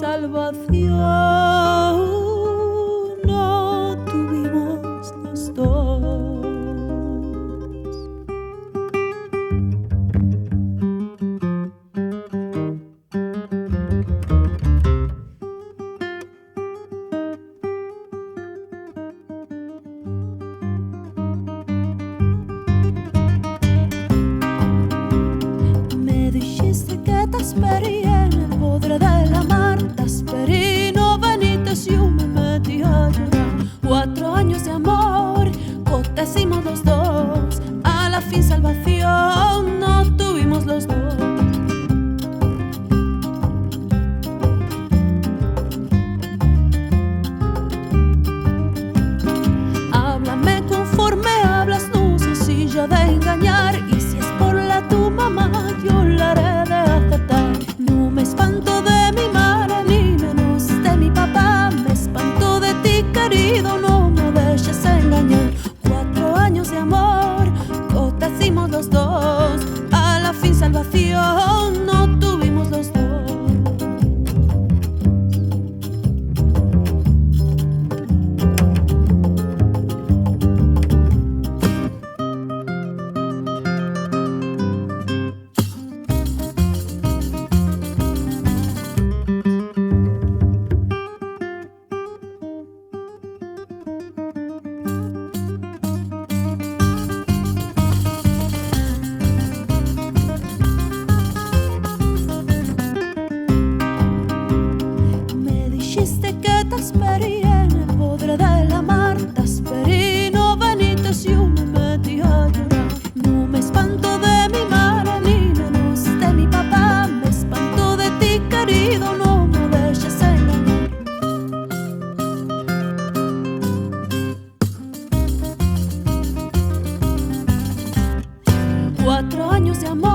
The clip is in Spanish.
salvación no tuvimos los dos. Me dijiste que te esperé en el bodre de la mar, te esperé, no veniste, yo me metí a llorar. 4 años de amor, cotecimos los dos, a la fin salvación no tuvimos los dos. Háblame conforme hablas, no sencilla de engañar, y si es por la tu mamá, yo la haré de aceptar. No me espanto de mi madre, ni menos de mi papá, me espanto de ti, querido, no me dejes engañar. 4 años de amor, cotecimos los dos, a la fin salvación no tuvimos los dos. Dijiste que te esperé en el bodre de la mar, te esperé, no veniste, yo me metí a llorar. No me espanto de mi madre, ni menos de mi papá, me espanto de ti, querido, no me dejes engañar. 4 años de amor,